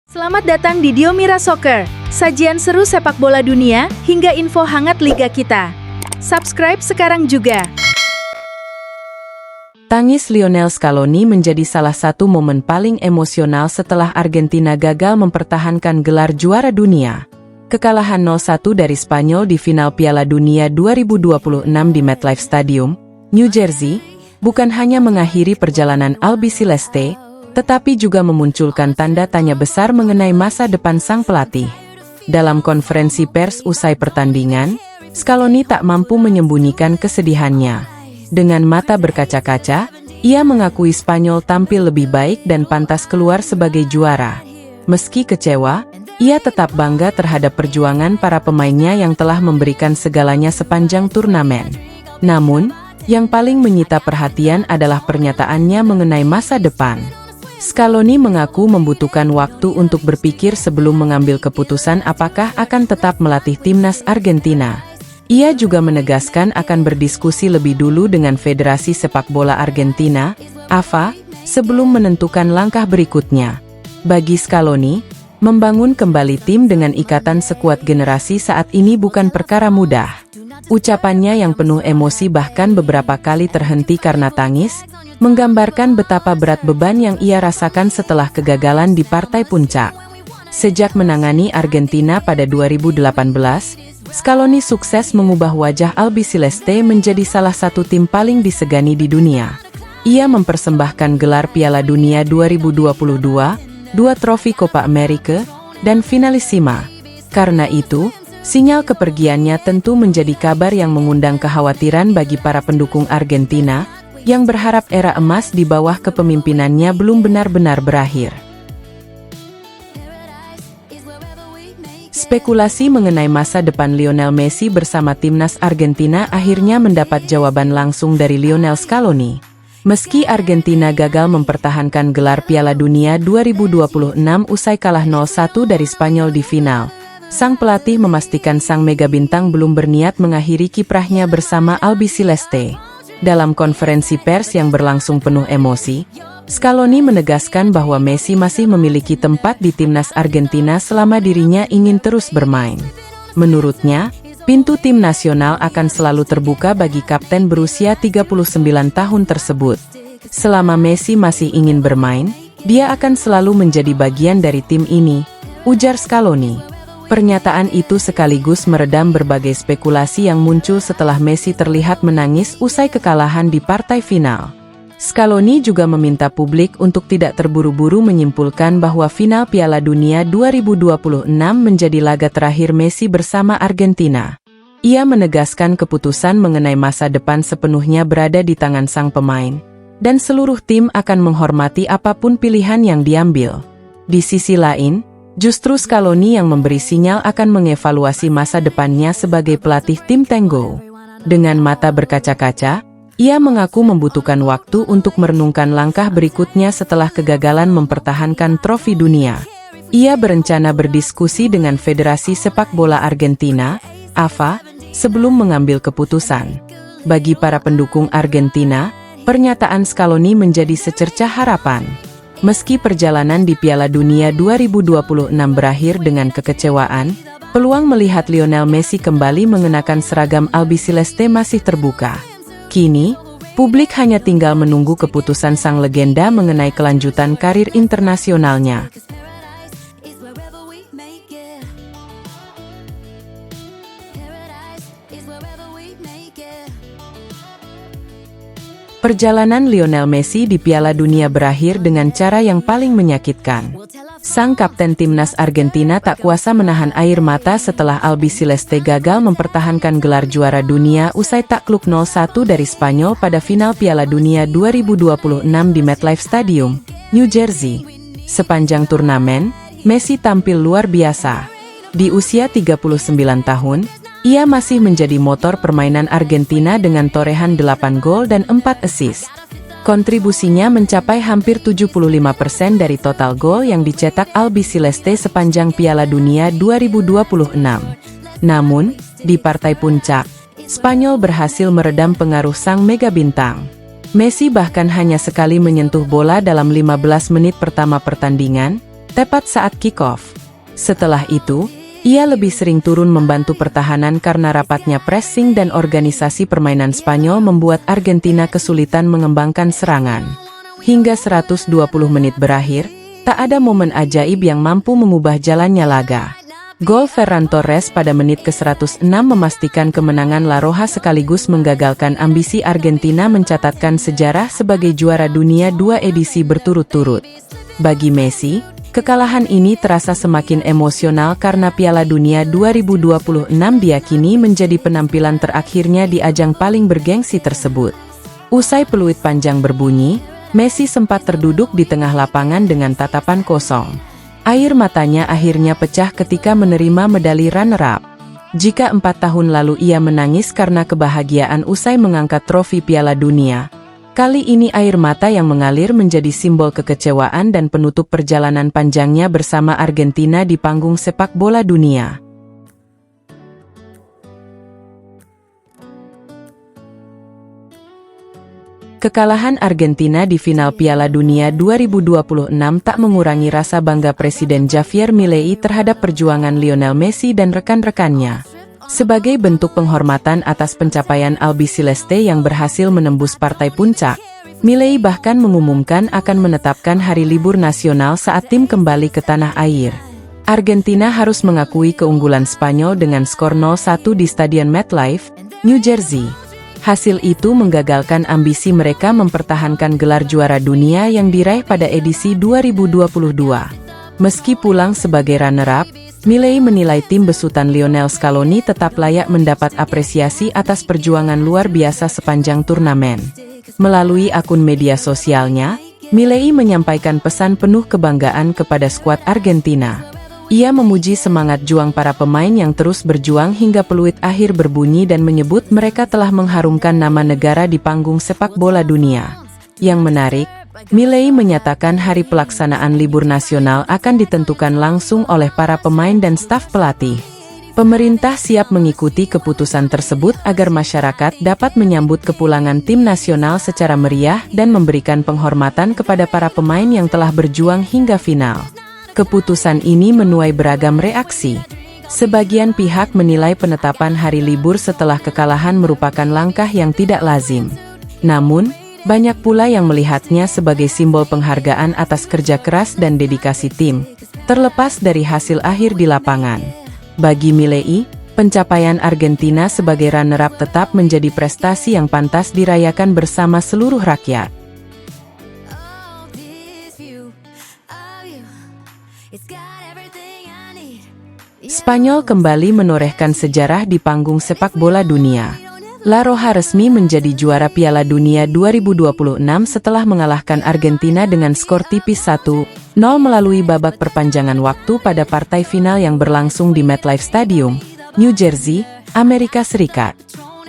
Selamat datang di Diomira Soccer, sajian seru sepak bola dunia hingga info hangat liga kita. Subscribe sekarang juga. Tangis Lionel Scaloni menjadi salah satu momen paling emosional setelah Argentina gagal mempertahankan gelar juara dunia. Kekalahan 0-1 dari Spanyol di final Piala Dunia 2026 di MetLife Stadium, New Jersey, bukan hanya mengakhiri perjalanan Albiceleste, tetapi juga memunculkan tanda tanya besar mengenai masa depan sang pelatih. Dalam konferensi pers usai pertandingan, Scaloni tak mampu menyembunyikan kesedihannya. Dengan mata berkaca-kaca, ia mengakui Spanyol tampil lebih baik dan pantas keluar sebagai juara. Meski kecewa, ia tetap bangga terhadap perjuangan para pemainnya yang telah memberikan segalanya sepanjang turnamen. Namun, yang paling menyita perhatian adalah pernyataannya mengenai masa depan. Scaloni mengaku membutuhkan waktu untuk berpikir sebelum mengambil keputusan apakah akan tetap melatih timnas Argentina. Ia juga menegaskan akan berdiskusi lebih dulu dengan Federasi Sepak Bola Argentina, AFA, sebelum menentukan langkah berikutnya. Bagi Scaloni, membangun kembali tim dengan ikatan sekuat generasi saat ini bukan perkara mudah. Ucapannya yang penuh emosi bahkan beberapa kali terhenti karena tangis, menggambarkan betapa berat beban yang ia rasakan setelah kegagalan di partai puncak. Sejak menangani Argentina pada 2018, Scaloni sukses mengubah wajah Albiceleste menjadi salah satu tim paling disegani di dunia. Ia mempersembahkan gelar Piala Dunia 2022, 2 trofi Copa America, dan Finalissima. Karena itu, sinyal kepergiannya tentu menjadi kabar yang mengundang kekhawatiran bagi para pendukung Argentina, yang berharap era emas di bawah kepemimpinannya belum benar-benar berakhir. Spekulasi mengenai masa depan Lionel Messi bersama timnas Argentina akhirnya mendapat jawaban langsung dari Lionel Scaloni. Meski Argentina gagal mempertahankan gelar Piala Dunia 2026 usai kalah 0-1 dari Spanyol di final, sang pelatih memastikan sang mega bintang belum berniat mengakhiri kiprahnya bersama Albiceleste. Dalam konferensi pers yang berlangsung penuh emosi, Scaloni menegaskan bahwa Messi masih memiliki tempat di timnas Argentina selama dirinya ingin terus bermain. Menurutnya, pintu tim nasional akan selalu terbuka bagi kapten berusia 39 tahun tersebut. Selama Messi masih ingin bermain, dia akan selalu menjadi bagian dari tim ini, ujar Scaloni. Pernyataan itu sekaligus meredam berbagai spekulasi yang muncul setelah Messi terlihat menangis usai kekalahan di partai final. Scaloni juga meminta publik untuk tidak terburu-buru menyimpulkan bahwa final Piala Dunia 2026 menjadi laga terakhir Messi bersama Argentina. Ia menegaskan keputusan mengenai masa depan sepenuhnya berada di tangan sang pemain, dan seluruh tim akan menghormati apapun pilihan yang diambil. Di sisi lain, justru Scaloni yang memberi sinyal akan mengevaluasi masa depannya sebagai pelatih tim Tango. Dengan mata berkaca-kaca, ia mengaku membutuhkan waktu untuk merenungkan langkah berikutnya setelah kegagalan mempertahankan trofi dunia. Ia berencana berdiskusi dengan Federasi Sepak Bola Argentina, AFA, sebelum mengambil keputusan. Bagi para pendukung Argentina, pernyataan Scaloni menjadi secercah harapan. Meski perjalanan di Piala Dunia 2026 berakhir dengan kekecewaan, peluang melihat Lionel Messi kembali mengenakan seragam Albiceleste masih terbuka. Kini, publik hanya tinggal menunggu keputusan sang legenda mengenai kelanjutan karir internasionalnya. Perjalanan Lionel Messi di Piala Dunia berakhir dengan cara yang paling menyakitkan. Sang kapten timnas Argentina tak kuasa menahan air mata setelah Albiceleste gagal mempertahankan gelar juara dunia usai takluk 0-1 dari Spanyol pada final Piala Dunia 2026 di MetLife Stadium, New Jersey. Sepanjang turnamen, Messi tampil luar biasa. Di usia 39 tahun, ia masih menjadi motor permainan Argentina dengan torehan 8 gol dan 4 assist. Kontribusinya mencapai hampir 75% dari total gol yang dicetak Albiceleste sepanjang Piala Dunia 2026. Namun, di partai puncak, Spanyol berhasil meredam pengaruh sang mega bintang. Messi bahkan hanya sekali menyentuh bola dalam 15 menit pertama pertandingan, tepat saat kick-off. Setelah itu, ia lebih sering turun membantu pertahanan karena rapatnya pressing dan organisasi permainan Spanyol membuat Argentina kesulitan mengembangkan serangan. Hingga 120 menit berakhir, tak ada momen ajaib yang mampu mengubah jalannya laga. Gol Ferran Torres pada menit ke-106 memastikan kemenangan La Roja sekaligus menggagalkan ambisi Argentina mencatatkan sejarah sebagai juara dunia 2 edisi berturut-turut. Bagi Messi, kekalahan ini terasa semakin emosional karena Piala Dunia 2026 diyakini menjadi penampilan terakhirnya di ajang paling bergengsi tersebut. Usai peluit panjang berbunyi, Messi sempat terduduk di tengah lapangan dengan tatapan kosong. Air matanya akhirnya pecah ketika menerima medali runner-up. Jika 4 tahun lalu ia menangis karena kebahagiaan usai mengangkat trofi Piala Dunia, kali ini air mata yang mengalir menjadi simbol kekecewaan dan penutup perjalanan panjangnya bersama Argentina di panggung sepak bola dunia. Kekalahan Argentina di final Piala Dunia 2026 tak mengurangi rasa bangga Presiden Javier Milei terhadap perjuangan Lionel Messi dan rekan-rekannya. Sebagai bentuk penghormatan atas pencapaian albiceleste yang berhasil menembus partai puncak, Milei bahkan mengumumkan akan menetapkan hari libur nasional saat tim kembali ke tanah air. Argentina harus mengakui keunggulan Spanyol dengan skor 0-1 di Stadion MetLife, New Jersey. Hasil itu menggagalkan ambisi mereka mempertahankan gelar juara dunia yang diraih pada edisi 2022. Meski pulang sebagai runner-up, Milei menilai tim besutan Lionel Scaloni tetap layak mendapat apresiasi atas perjuangan luar biasa sepanjang turnamen. Melalui akun media sosialnya, Milei menyampaikan pesan penuh kebanggaan kepada skuad Argentina. Ia memuji semangat juang para pemain yang terus berjuang hingga peluit akhir berbunyi dan menyebut mereka telah mengharumkan nama negara di panggung sepak bola dunia. Yang menarik, Milei menyatakan hari pelaksanaan libur nasional akan ditentukan langsung oleh para pemain dan staf pelatih. Pemerintah siap mengikuti keputusan tersebut agar masyarakat dapat menyambut kepulangan tim nasional secara meriah dan memberikan penghormatan kepada para pemain yang telah berjuang hingga final. Keputusan ini menuai beragam reaksi. Sebagian pihak menilai penetapan hari libur setelah kekalahan merupakan langkah yang tidak lazim. Namun, banyak pula yang melihatnya sebagai simbol penghargaan atas kerja keras dan dedikasi tim, terlepas dari hasil akhir di lapangan. Bagi Milei, pencapaian Argentina sebagai runner-up tetap menjadi prestasi yang pantas dirayakan bersama seluruh rakyat. Spanyol kembali menorehkan sejarah di panggung sepak bola dunia. La Roja resmi menjadi juara Piala Dunia 2026 setelah mengalahkan Argentina dengan skor tipis 1-0 melalui babak perpanjangan waktu pada partai final yang berlangsung di MetLife Stadium, New Jersey, Amerika Serikat.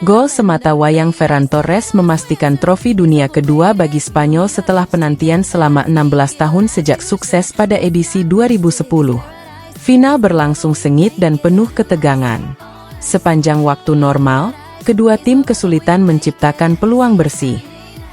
Gol semata wayang Ferran Torres memastikan trofi dunia kedua bagi Spanyol setelah penantian selama 16 tahun sejak sukses pada edisi 2010. Final berlangsung sengit dan penuh ketegangan. Sepanjang waktu normal, kedua tim kesulitan menciptakan peluang bersih.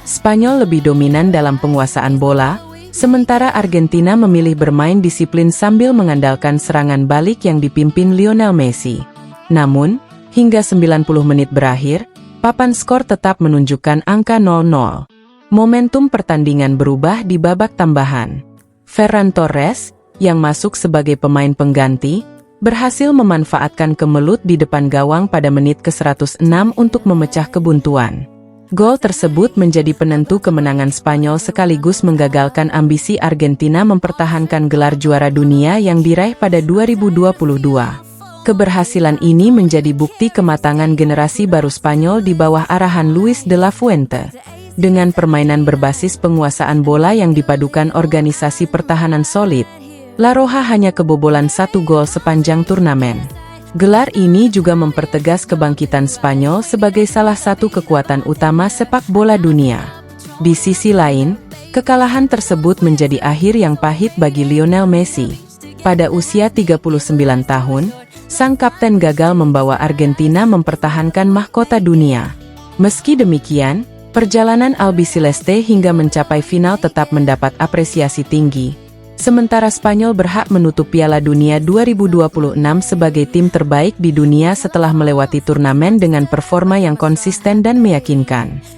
Spanyol lebih dominan dalam penguasaan bola, sementara Argentina memilih bermain disiplin sambil mengandalkan serangan balik yang dipimpin Lionel Messi. Namun, hingga 90 menit berakhir, papan skor tetap menunjukkan angka 0-0. Momentum pertandingan berubah di babak tambahan. Ferran Torres, yang masuk sebagai pemain pengganti, berhasil memanfaatkan kemelut di depan gawang pada menit ke-106 untuk memecah kebuntuan. Gol tersebut menjadi penentu kemenangan Spanyol sekaligus menggagalkan ambisi Argentina mempertahankan gelar juara dunia yang diraih pada 2022. Keberhasilan ini menjadi bukti kematangan generasi baru Spanyol di bawah arahan Luis de la Fuente. Dengan permainan berbasis penguasaan bola yang dipadukan organisasi pertahanan solid, La Roja hanya kebobolan 1 gol sepanjang turnamen. Gelar ini juga mempertegas kebangkitan Spanyol sebagai salah satu kekuatan utama sepak bola dunia. Di sisi lain, kekalahan tersebut menjadi akhir yang pahit bagi Lionel Messi. Pada usia 39 tahun, sang kapten gagal membawa Argentina mempertahankan mahkota dunia. Meski demikian, perjalanan albiceleste hingga mencapai final tetap mendapat apresiasi tinggi. Sementara Spanyol berhak menutup Piala Dunia 2026 sebagai tim terbaik di dunia setelah melewati turnamen dengan performa yang konsisten dan meyakinkan.